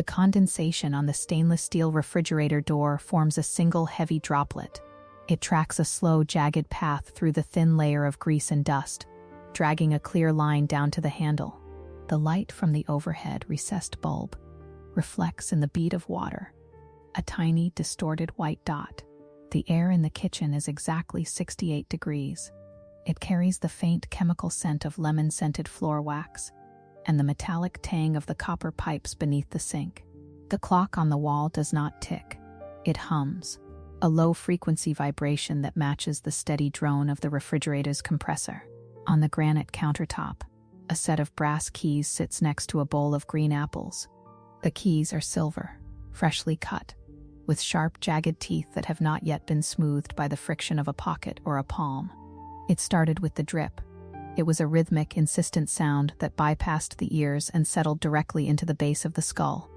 The condensation on the stainless steel refrigerator door forms a single heavy droplet. It tracks a slow, jagged path through the thin layer of grease and dust, dragging a clear line down to the handle. The light from the overhead recessed bulb reflects in the bead of water, a tiny, distorted white dot. The air in the kitchen is exactly 68 degrees. It carries the faint chemical scent of lemon-scented floor wax and the metallic tang of the copper pipes beneath the sink. The clock on the wall does not tick. It hums, a low-frequency vibration that matches the steady drone of the refrigerator's compressor. On the granite countertop, a set of brass keys sits next to a bowl of green apples. The keys are silver, freshly cut, with sharp, jagged teeth that have not yet been smoothed by the friction of a pocket or a palm. It started with the drip. It was a rhythmic, insistent sound that bypassed the ears and settled directly into the base of the skull.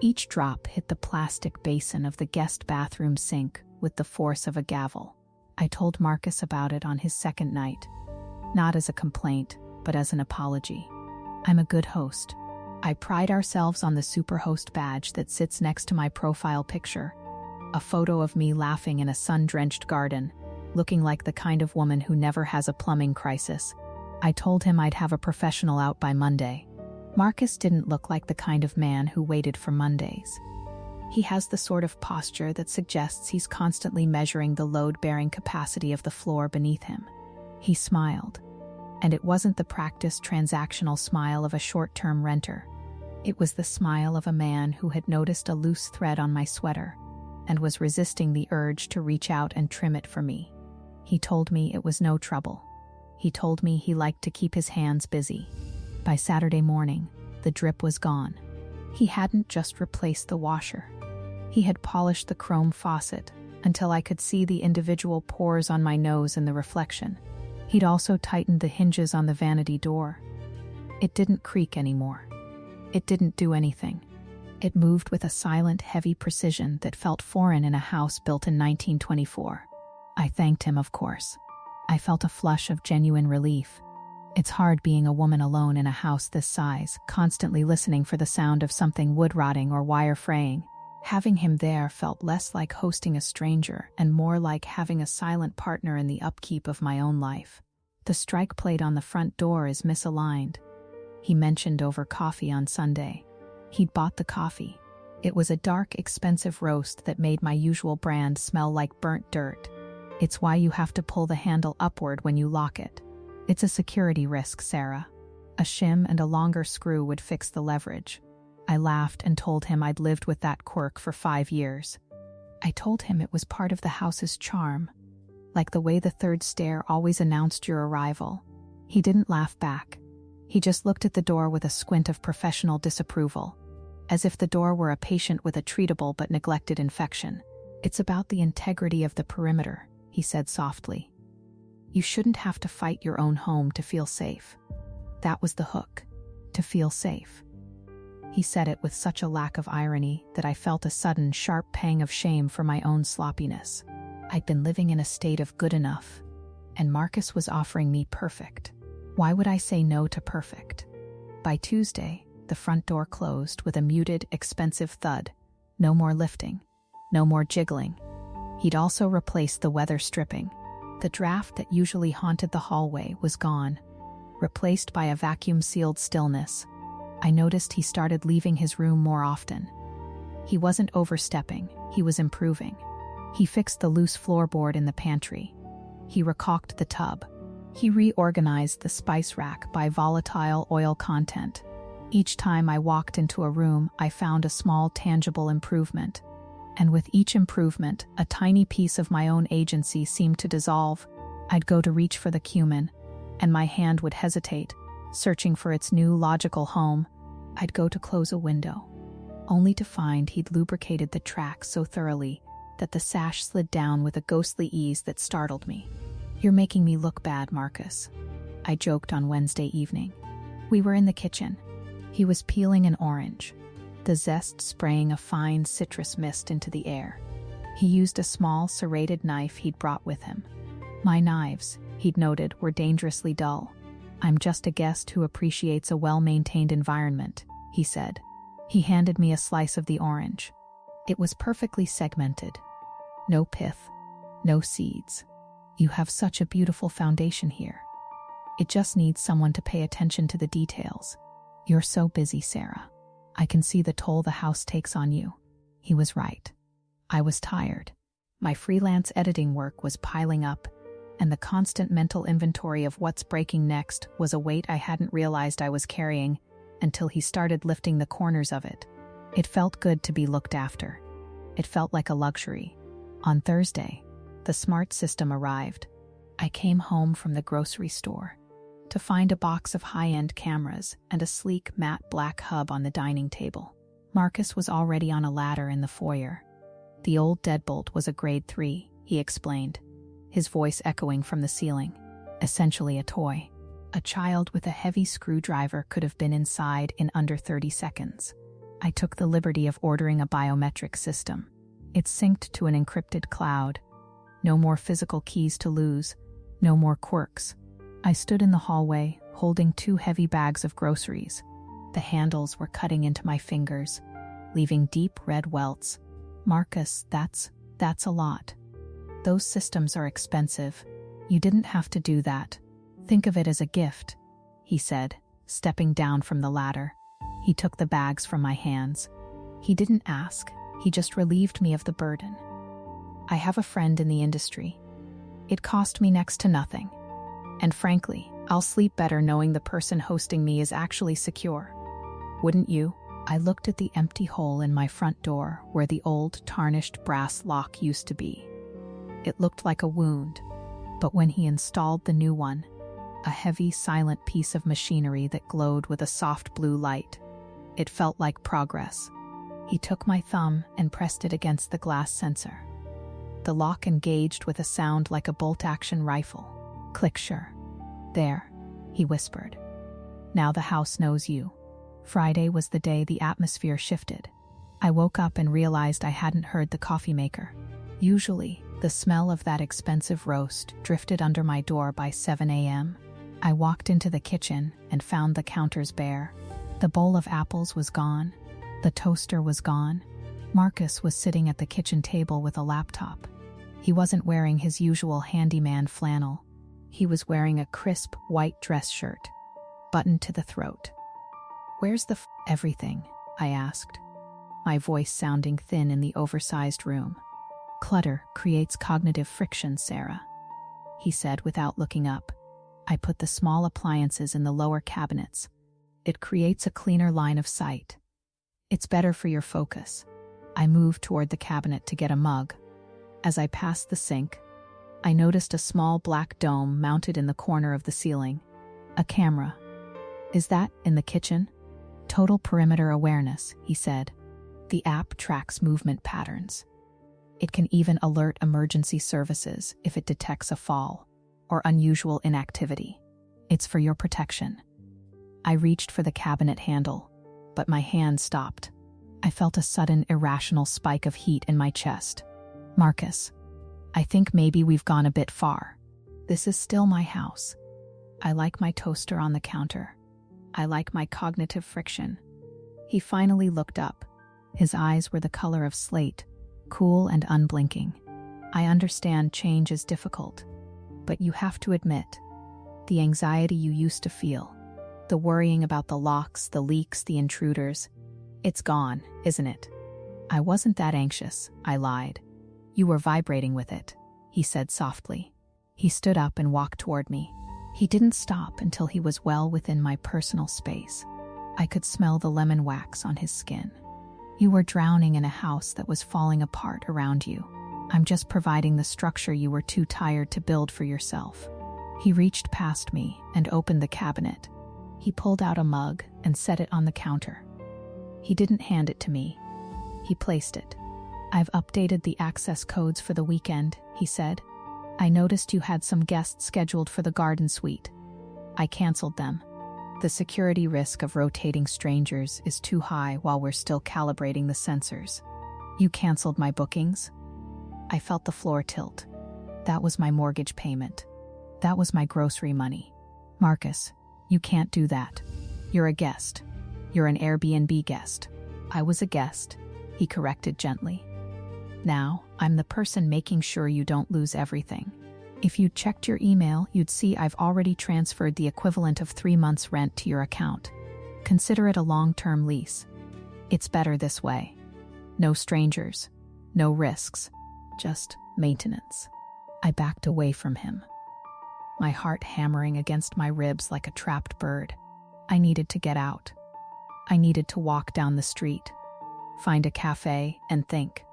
Each drop hit the plastic basin of the guest bathroom sink with the force of a gavel. I told Marcus about it on his second night, not as a complaint, but as an apology. I'm a good host. I pride ourselves on the superhost badge that sits next to my profile picture, a photo of me laughing in a sun-drenched garden, looking like the kind of woman who never has a plumbing crisis. I told him I'd have a professional out by Monday. Marcus didn't look like the kind of man who waited for Mondays. He has the sort of posture that suggests he's constantly measuring the load-bearing capacity of the floor beneath him. He smiled, and it wasn't the practiced transactional smile of a short-term renter. It was the smile of a man who had noticed a loose thread on my sweater and was resisting the urge to reach out and trim it for me. He told me it was no trouble. He told me he liked to keep his hands busy. By Saturday morning, the drip was gone. He hadn't just replaced the washer. He had polished the chrome faucet until I could see the individual pores on my nose in the reflection. He'd also tightened the hinges on the vanity door. It didn't creak anymore. It didn't do anything. It moved with a silent, heavy precision that felt foreign in a house built in 1924. I thanked him, of course. I felt a flush of genuine relief. It's hard being a woman alone in a house this size, constantly listening for the sound of something wood rotting or wire fraying. Having him there felt less like hosting a stranger and more like having a silent partner in the upkeep of my own life. The strike plate on the front door is misaligned. He mentioned over coffee on Sunday. He'd bought the coffee. It was a dark, expensive roast that made my usual brand smell like burnt dirt. It's why you have to pull the handle upward when you lock it. It's a security risk, Sarah. A shim and a longer screw would fix the leverage. I laughed and told him I'd lived with that quirk for 5 years. I told him it was part of the house's charm, like the way the third stair always announced your arrival. He didn't laugh back. He just looked at the door with a squint of professional disapproval, as if the door were a patient with a treatable but neglected infection. It's about the integrity of the perimeter, he said softly. You shouldn't have to fight your own home to feel safe. That was the hook, to feel safe. He said it with such a lack of irony that I felt a sudden, sharp pang of shame for my own sloppiness. I'd been living in a state of good enough, and Marcus was offering me perfect. Why would I say no to perfect? By Tuesday, the front door closed with a muted, expensive thud. No more lifting. No more jiggling. He'd also replaced the weather stripping. The draft that usually haunted the hallway was gone, replaced by a vacuum-sealed stillness. I noticed he started leaving his room more often. He wasn't overstepping, he was improving. He fixed the loose floorboard in the pantry. He recaulked the tub. He reorganized the spice rack by volatile oil content. Each time I walked into a room, I found a small, tangible improvement. And with each improvement, a tiny piece of my own agency seemed to dissolve. I'd go to reach for the cumin, and my hand would hesitate, searching for its new logical home. I'd go to close a window, only to find he'd lubricated the track so thoroughly that the sash slid down with a ghostly ease that startled me. You're making me look bad, Marcus, I joked on Wednesday evening. We were in the kitchen. He was peeling an orange, the zest spraying a fine citrus mist into the air. He used a small, serrated knife he'd brought with him. My knives, he'd noted, were dangerously dull. I'm just a guest who appreciates a well-maintained environment, he said. He handed me a slice of the orange. It was perfectly segmented. No pith, no seeds. You have such a beautiful foundation here. It just needs someone to pay attention to the details. You're so busy, Sarah. I can see the toll the house takes on you. He was right. I was tired. My freelance editing work was piling up, and the constant mental inventory of what's breaking next was a weight I hadn't realized I was carrying until he started lifting the corners of it. It felt good to be looked after. It felt like a luxury. On Thursday, the smart system arrived. I came home from the grocery store to find a box of high-end cameras and a sleek matte black hub on the dining table. Marcus was already on a ladder in the foyer. The old deadbolt was a grade 3, he explained, his voice echoing from the ceiling. Essentially a toy. A child with a heavy screwdriver could have been inside in under 30 seconds. I took the liberty of ordering a biometric system. It synced to an encrypted cloud. No more physical keys to lose. No more quirks. I stood in the hallway, holding 2 heavy bags of groceries. The handles were cutting into my fingers, leaving deep red welts. Marcus, that's a lot. Those systems are expensive. You didn't have to do that. Think of it as a gift, he said, stepping down from the ladder. He took the bags from my hands. He didn't ask, he just relieved me of the burden. I have a friend in the industry. It cost me next to nothing. And frankly, I'll sleep better knowing the person hosting me is actually secure. Wouldn't you? I looked at the empty hole in my front door where the old tarnished brass lock used to be. It looked like a wound, but when he installed the new one, a heavy, silent piece of machinery that glowed with a soft blue light, it felt like progress. He took my thumb and pressed it against the glass sensor. The lock engaged with a sound like a bolt-action rifle. Click, sure. There, he whispered. Now the house knows you. Friday was the day the atmosphere shifted. I woke up and realized I hadn't heard the coffee maker. Usually, the smell of that expensive roast drifted under my door by 7 a.m. I walked into the kitchen and found the counters bare. The bowl of apples was gone. The toaster was gone. Marcus was sitting at the kitchen table with a laptop. He wasn't wearing his usual handyman flannel. He was wearing a crisp white dress shirt, buttoned to the throat. "Where's the everything?" I asked, my voice sounding thin in the oversized room. "Clutter creates cognitive friction, Sarah," he said without looking up. I put the small appliances in the lower cabinets. It creates a cleaner line of sight. It's better for your focus. I moved toward the cabinet to get a mug. As I passed the sink, I noticed a small black dome mounted in the corner of the ceiling. A camera. "Is that in the kitchen?" "Total perimeter awareness," he said. "The app tracks movement patterns. It can even alert emergency services if it detects a fall or unusual inactivity. It's for your protection." I reached for the cabinet handle, but my hand stopped. I felt a sudden, irrational spike of heat in my chest. "Marcus, I think maybe we've gone a bit far. This is still my house. I like my toaster on the counter. I like my cognitive friction." He finally looked up. His eyes were the color of slate, cool and unblinking. "I understand change is difficult, but you have to admit, the anxiety you used to feel, the worrying about the locks, the leaks, the intruders, it's gone, isn't it?" "I wasn't that anxious," I lied. "You were vibrating with it," he said softly. He stood up and walked toward me. He didn't stop until he was well within my personal space. I could smell the lemon wax on his skin. "You were drowning in a house that was falling apart around you. I'm just providing the structure you were too tired to build for yourself." He reached past me and opened the cabinet. He pulled out a mug and set it on the counter. He didn't hand it to me. He placed it. "I've updated the access codes for the weekend," he said. "I noticed you had some guests scheduled for the garden suite. I canceled them. The security risk of rotating strangers is too high while we're still calibrating the sensors." "You canceled my bookings?" I felt the floor tilt. That was my mortgage payment. That was my grocery money. "Marcus, you can't do that. You're a guest. You're an Airbnb guest. I was a guest, he corrected gently. Now, I'm the person making sure you don't lose everything. If you'd checked your email, you'd see I've already transferred the equivalent of 3 months' rent to your account. Consider it a long-term lease. It's better this way. No strangers, no risks, just maintenance. I backed away from him, my heart hammering against my ribs like a trapped bird. I needed to get out. I needed to walk down the street, find a cafe, and think.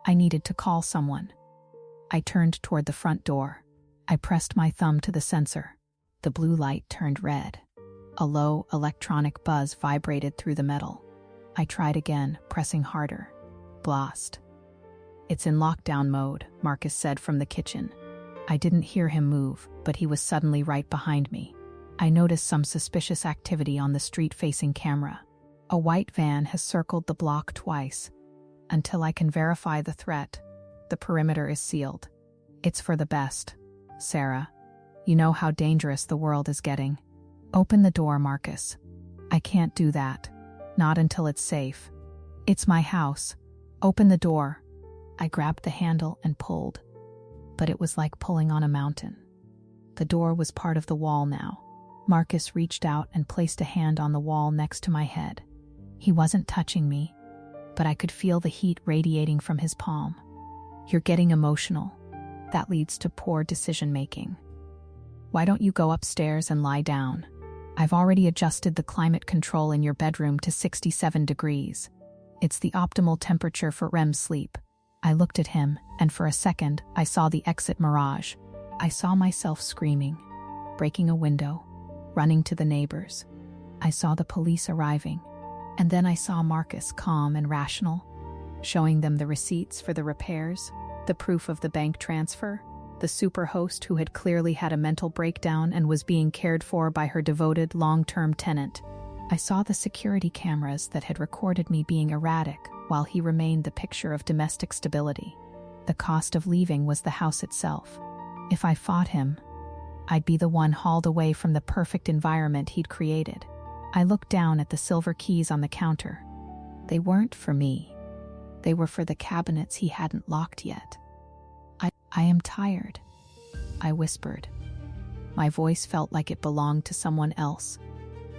I needed to call someone. I turned toward the front door. I pressed my thumb to the sensor. The blue light turned red. A low electronic buzz vibrated through the metal. I tried again, pressing harder. Blast. It's in lockdown mode, Marcus said from the kitchen. I didn't hear him move, but he was suddenly right behind me. I noticed some suspicious activity on the street-facing camera. A white van has circled the block twice. Until I can verify the threat, the perimeter is sealed. It's for the best, Sarah. You know how dangerous the world is getting. Open the door, Marcus. I can't do that. Not until it's safe. It's my house. Open the door. I grabbed the handle and pulled. But it was like pulling on a mountain. The door was part of the wall now. Marcus reached out and placed a hand on the wall next to my head. He wasn't touching me, but I could feel the heat radiating from his palm. You're getting emotional. That leads to poor decision-making. Why don't you go upstairs and lie down? I've already adjusted the climate control in your bedroom to 67 degrees. It's the optimal temperature for REM sleep. I looked at him, and for a second, I saw the exit mirage. I saw myself screaming, breaking a window, running to the neighbors. I saw the police arriving, and then I saw Marcus calm and rational, showing them the receipts for the repairs, the proof of the bank transfer, the superhost who had clearly had a mental breakdown and was being cared for by her devoted long-term tenant. I saw the security cameras that had recorded me being erratic while he remained the picture of domestic stability. The cost of leaving was the house itself. If I fought him, I'd be the one hauled away from the perfect environment he'd created. I looked down at the silver keys on the counter. They weren't for me. They were for the cabinets he hadn't locked yet. I am tired, I whispered. My voice felt like it belonged to someone else.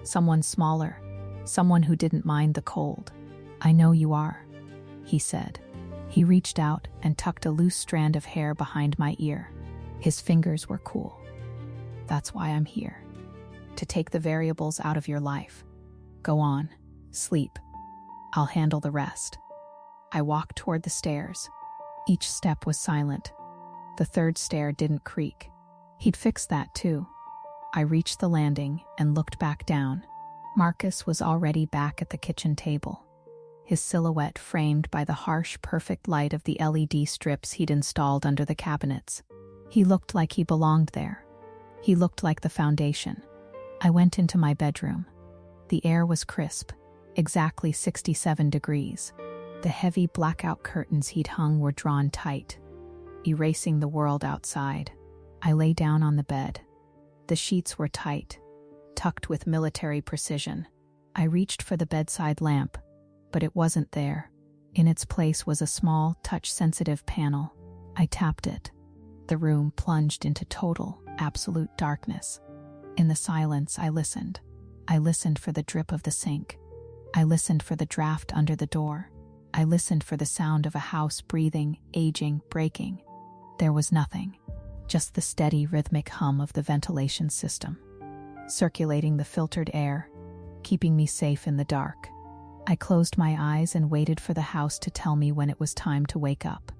Someone smaller, someone who didn't mind the cold. I know you are, he said. He reached out and tucked a loose strand of hair behind my ear. His fingers were cool. That's why I'm here. To take the variables out of your life. Go on, sleep. I'll handle the rest. I walked toward the stairs. Each step was silent. The third stair didn't creak. He'd fixed that too. I reached the landing and looked back down. Marcus was already back at the kitchen table, his silhouette framed by the harsh, perfect light of the LED strips he'd installed under the cabinets. He looked like he belonged there. He looked like the foundation. I went into my bedroom. The air was crisp, exactly 67 degrees. The heavy blackout curtains he'd hung were drawn tight, erasing the world outside. I lay down on the bed. The sheets were tight, tucked with military precision. I reached for the bedside lamp, but it wasn't there. In its place was a small, touch-sensitive panel. I tapped it. The room plunged into total, absolute darkness. In the silence, I listened. I listened for the drip of the sink. I listened for the draft under the door. I listened for the sound of a house breathing, aging, breaking. There was nothing, just the steady rhythmic hum of the ventilation system, circulating the filtered air, keeping me safe in the dark. I closed my eyes and waited for the house to tell me when it was time to wake up.